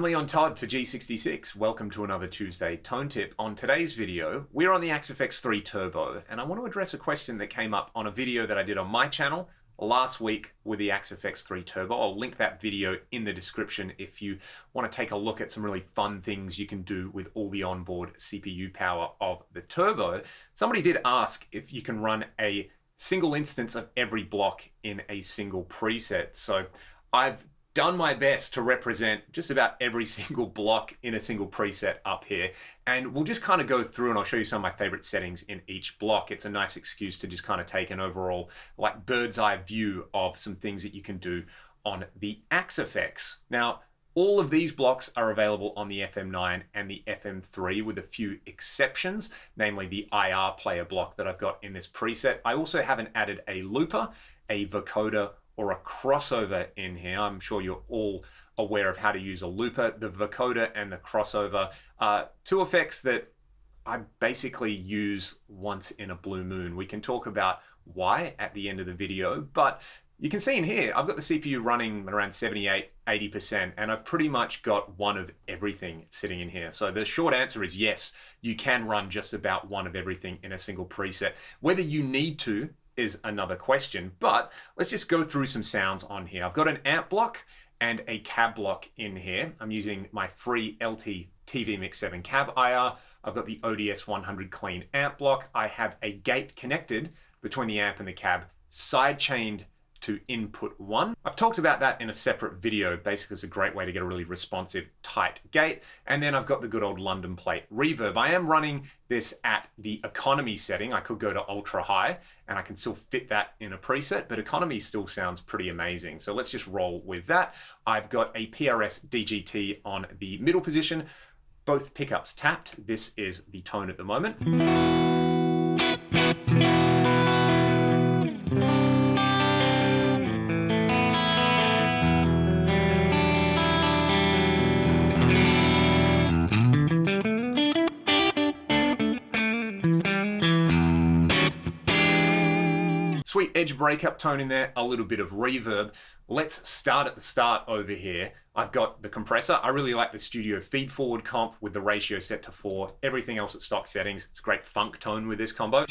Leon Todd for G66. Welcome to another Tuesday Tone Tip. On today's video, we're on the Octave 3 Turbo, and I want to address a question that came up on a video that I did on my channel last week with the Octave 3 Turbo. I'll link that video in the description if you want to take a look at some really fun things you can do with all the onboard CPU power of the Turbo. Somebody did ask if you can run a single instance of every block in a single preset. So I've done my best to represent just about every single block in a single preset up here. And we'll just kind of go through and I'll show you some of my favorite settings in each block. It's a nice excuse to just kind of take an overall like bird's eye view of some things that you can do on the Octave. Now, all of these blocks are available on the FM9 and the FM3 with a few exceptions, namely the IR player block that I've got in this preset. I also haven't added a looper, a vocoder, or a crossover in here. I'm sure you're all aware of how to use a looper. The vocoder and the crossover are two effects that I basically use once in a blue moon. We can talk about why at the end of the video, but you can see in here, I've got the CPU running around 78, 80%, and I've pretty much got one of everything sitting in here. So the short answer is yes, you can run just about one of everything in a single preset. Whether you need to is another question, but let's just go through some sounds on here. I've got an amp block and a cab block in here. I'm using my free LT TV Mix 7 cab IR. I've got the ODS 100 clean amp block. I have a gate connected between the amp and the cab, side chained to input 1. I've talked about that in a separate video. Basically, it's a great way to get a really responsive, tight gate. And then I've got the good old London plate reverb. I am running this at the economy setting. I could go to ultra high and I can still fit that in a preset, but economy still sounds pretty amazing. So let's just roll with that. I've got a PRS DGT on the middle position, both pickups tapped. This is the tone at the moment. Sweet edge breakup tone in there, a little bit of reverb. Let's start at the start over here. I've got the compressor. I really like the studio feed forward comp with the ratio set to 4. Everything else at stock settings. It's a great funk tone with this combo.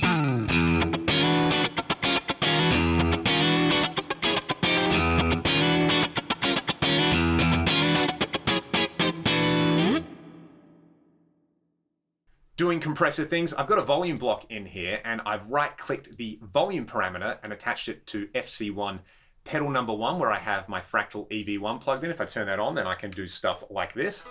Doing compressor things, I've got a volume block in here and I've right-clicked the volume parameter and attached it to FC1 pedal number 1 where I have my Fractal EV1 plugged in. If I turn that on, then I can do stuff like this.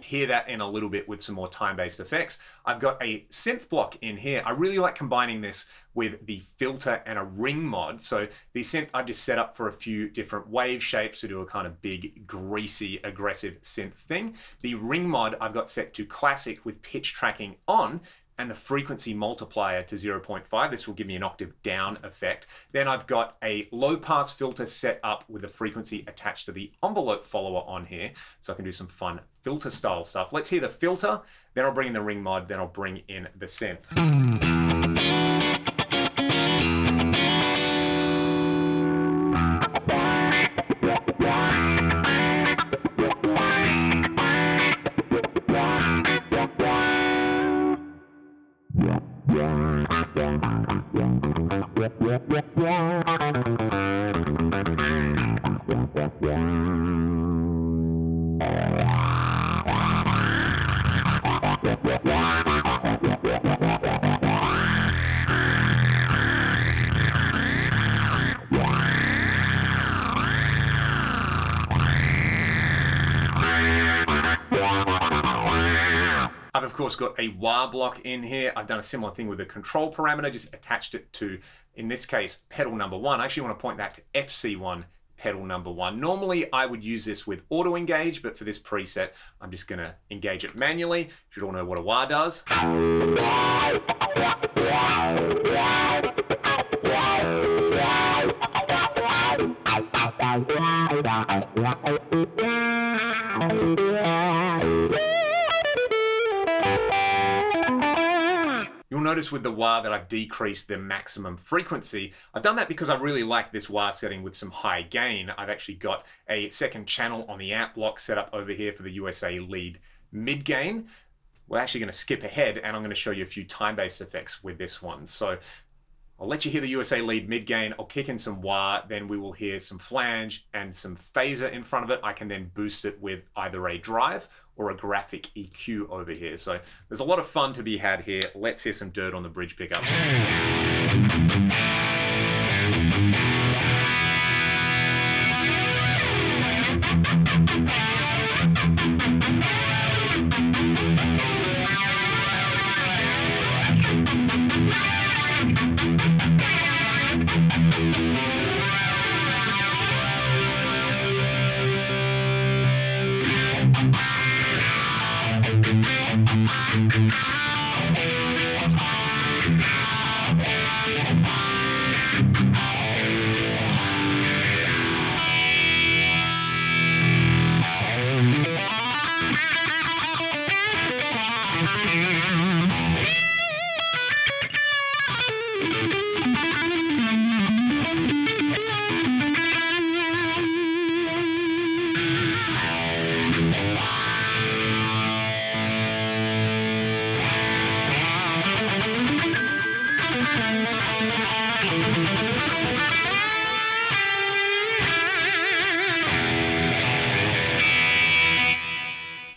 Hear that in a little bit with some more time-based effects. I've got a synth block in here. I really like combining this with the filter and a ring mod. So the synth I've just set up for a few different wave shapes to do a kind of big, greasy, aggressive synth thing. The ring mod I've got set to classic with pitch tracking on and the frequency multiplier to 0.5. This will give me an octave down effect. Then I've got a low pass filter set up with a frequency attached to the envelope follower on here. So I can do some fun filter style stuff. Let's hear the filter, then I'll bring in the ring mod, then I'll bring in the synth. I've of course got a wah block in here. I've done a similar thing with the control parameter, just attached it to, in this case, pedal number 1. I actually want to point that to FC1 pedal number 1. Normally I would use this with auto engage, but for this preset, I'm just gonna engage it manually. You should all know what a wah does. notice with the wah that I've decreased the maximum frequency. I've done that because I really like this wah setting with some high gain. I've actually got a second channel on the amp block set up over here for the USA lead mid gain. We're actually going to skip ahead and I'm going to show you a few time-based effects with this one. So I'll let you hear the USA lead mid gain. I'll kick in some wah, then we will hear some flange and some phaser in front of it. I can then boost it with either a drive or a graphic EQ over here. So there's a lot of fun to be had here. Let's hear some dirt on the bridge pickup.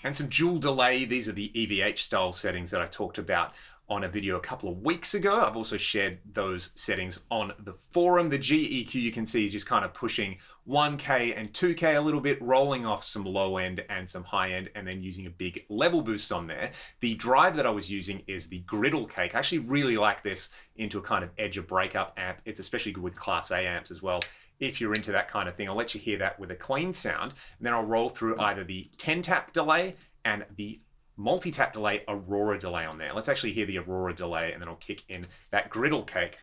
And some dual delay. These are the EVH style settings that I talked about on a video a couple of weeks ago. I've also shared those settings on the forum. The GEQ you can see is just kind of pushing 1K and 2K a little bit, rolling off some low end and some high end, and then using a big level boost on there. The drive that I was using is the Griddle Cake. I actually really like this into a kind of edge of breakup amp. It's especially good with Class A amps as well. If you're into that kind of thing, I'll let you hear that with a clean sound. And then I'll roll through either the 10-tap delay and the multi-tap delay Aurora delay on there. Let's actually hear the Aurora delay and then I'll kick in that Griddle Cake.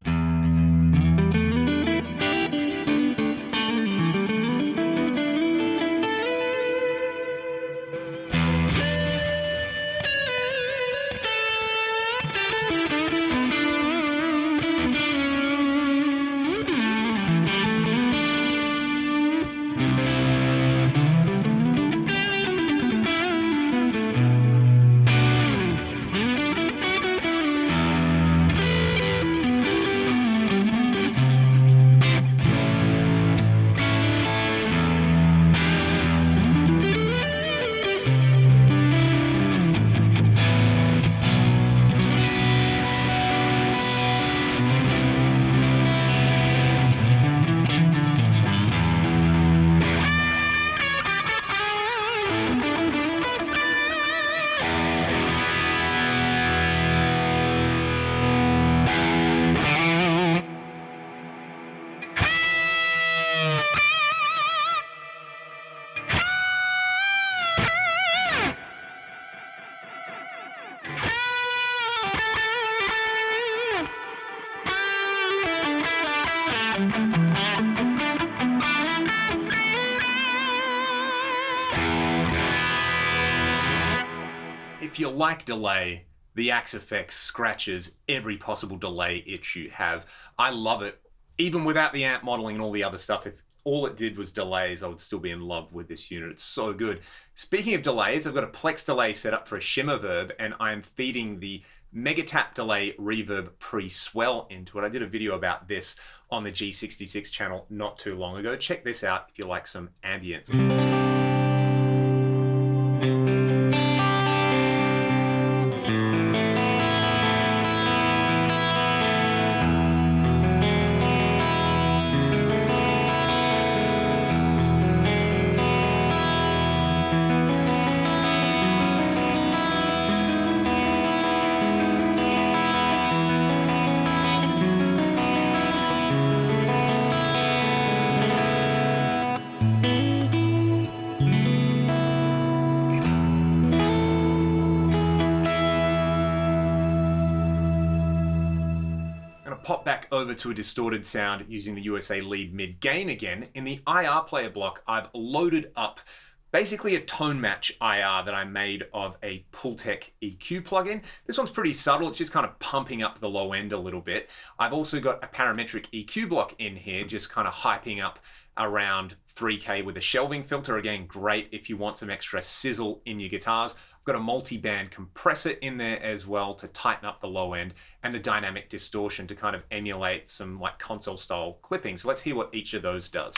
If you like delay, the Axe-Fx scratches every possible delay itch you have. I love it. Even without the amp modeling and all the other stuff, if all it did was delays, I would still be in love with this unit. It's so good. Speaking of delays, I've got a Plex delay set up for a shimmer verb, and I'm feeding the Megatap delay reverb pre-swell into it. I did a video about this on the G66 channel not too long ago. Check this out if you like some ambience. Pop back over to a distorted sound using the USA lead mid gain again. In the IR player block, I've loaded up Basically a tone match IR that I made of a Pultec EQ plugin. This one's pretty subtle, it's just kind of pumping up the low end a little bit. I've also got a parametric EQ block in here, just kind of hyping up around 3K with a shelving filter. Again, great if you want some extra sizzle in your guitars. I've got a multi-band compressor in there as well to tighten up the low end, and the dynamic distortion to kind of emulate some like console style clipping. So let's hear what each of those does.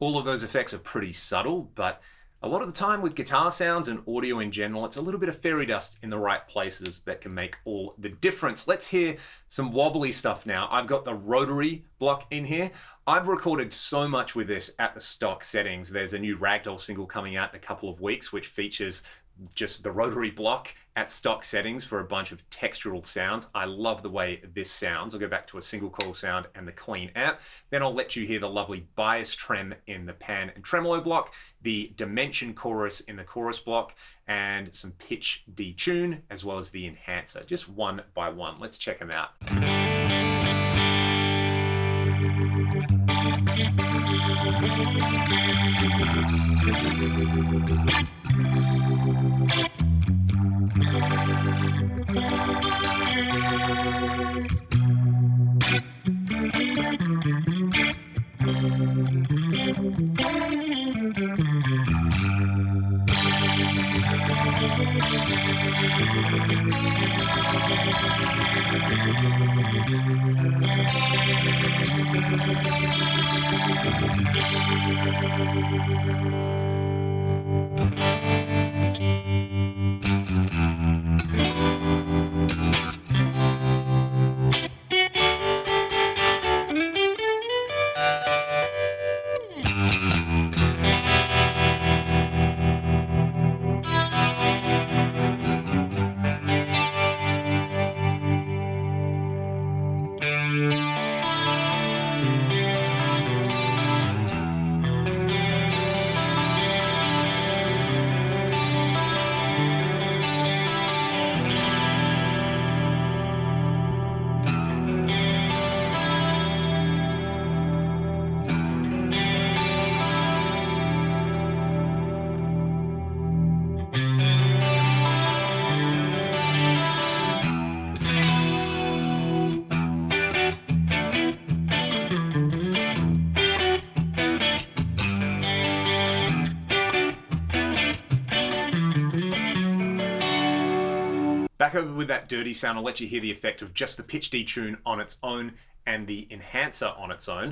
All of those effects are pretty subtle, but a lot of the time with guitar sounds and audio in general, it's a little bit of fairy dust in the right places that can make all the difference. Let's hear some wobbly stuff now. I've got the rotary block in here. I've recorded so much with this at the stock settings. There's a new Ragdoll single coming out in a couple of weeks, which features just the rotary block at stock settings for a bunch of textural sounds. I love the way this sounds. I'll go back to a single coil sound and the clean amp. Then I'll let you hear the lovely bias trem in the pan and tremolo block, the dimension chorus in the chorus block, and some pitch detune, as well as the enhancer, just one by one. Let's check them out. Back over with that dirty sound, I'll let you hear the effect of just the pitch detune on its own and the enhancer on its own.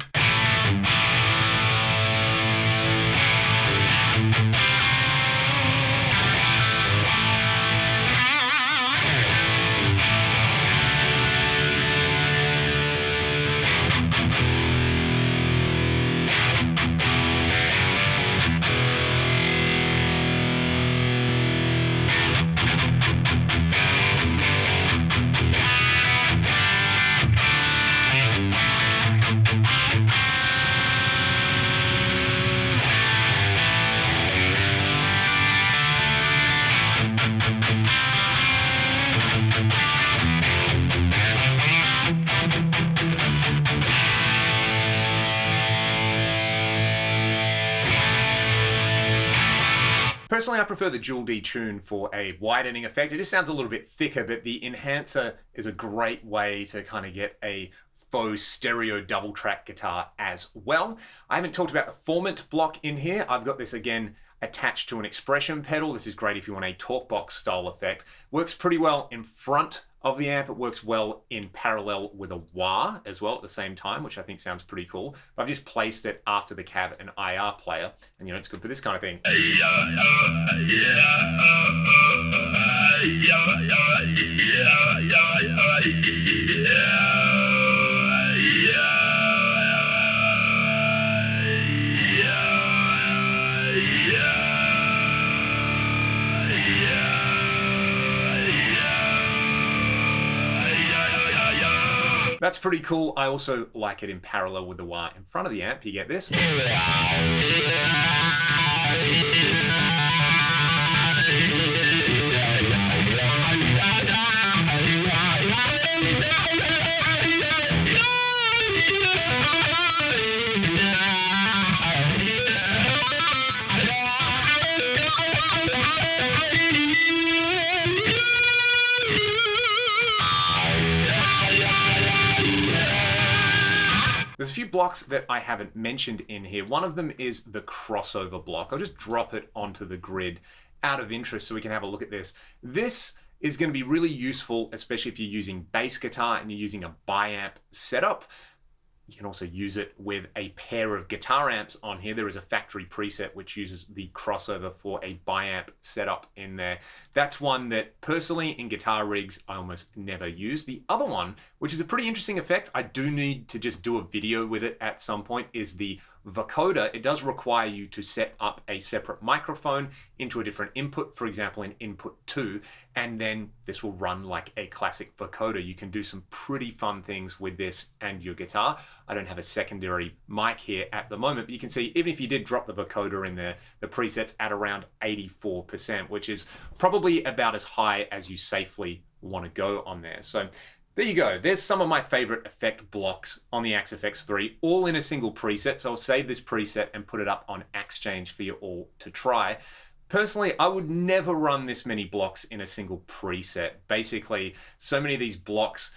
Personally, I prefer the dual detune for a widening effect. It just sounds a little bit thicker, but the enhancer is a great way to kind of get a faux stereo double track guitar as well. I haven't talked about the formant block in here. I've got this again attached to an expression pedal. This is great if you want a talkbox style effect. Works pretty well in front of the amp. It works well in parallel with a wah as well at the same time, which I think sounds pretty cool. But I've just placed it after the cab and IR player, and it's good for this kind of thing. That's pretty cool. I also like it in parallel with the wah in front of the amp. You get this. There's a few blocks that I haven't mentioned in here. One of them is the crossover block. I'll just drop it onto the grid out of interest so we can have a look at this. This is going to be really useful, especially if you're using bass guitar and you're using a biamp setup. You can also use it with a pair of guitar amps on here. There is a factory preset which uses the crossover for a biamp setup in there. That's one that personally in guitar rigs I almost never use. The other one, which is a pretty interesting effect, I do need to just do a video with it at some point, is the vocoder. It does require you to set up a separate microphone into a different input, for example in input 2, and then this will run like a classic vocoder. You can do some pretty fun things with this and your guitar. I don't have a secondary mic here at the moment, but you can see even if you did drop the vocoder in there, the preset's at around 84%, which is probably about as high as you safely want to go on there. So there you go. There's some of my favorite effect blocks on the Axe FX3, all in a single preset. So I'll save this preset and put it up on AxeChange for you all to try. Personally, I would never run this many blocks in a single preset. Basically, so many of these blocks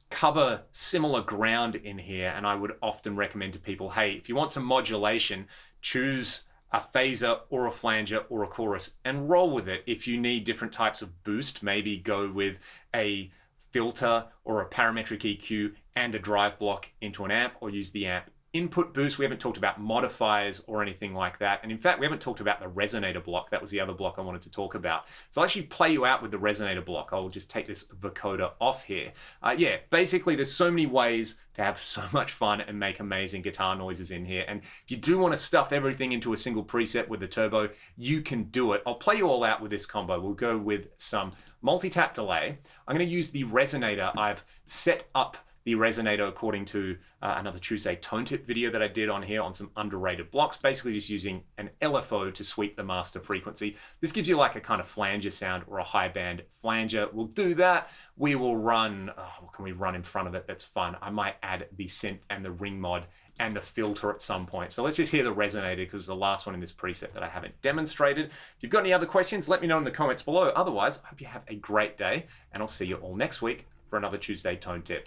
cover similar ground in here, and I would often recommend to people, hey, if you want some modulation, choose a phaser or a flanger or a chorus and roll with it. If you need different types of boost, maybe go with a filter or a parametric EQ and a drive block into an amp, or use the amp input boost. We haven't talked about modifiers or anything like that. And in fact, we haven't talked about the Resonator block. That was the other block I wanted to talk about. So I'll actually play you out with the Resonator block. I'll just take this vocoder off here. Yeah, basically there's so many ways to have so much fun and make amazing guitar noises in here. And if you do want to stuff everything into a single preset with the turbo, you can do it. I'll play you all out with this combo. We'll go with some multi-tap delay. I'm going to use the Resonator. I've set up the Resonator according to another Tuesday tone tip video that I did on here on some underrated blocks, basically just using an LFO to sweep the master frequency. This gives you like a kind of flanger sound or a high band flanger. We'll do that. We will run, what can we run in front of it that's fun? I might add the synth and the ring mod and the filter at some point. So let's just hear the Resonator because it's the last one in this preset that I haven't demonstrated. If you've got any other questions, let me know in the comments below. Otherwise, I hope you have a great day, and I'll see you all next week for another Tuesday tone tip.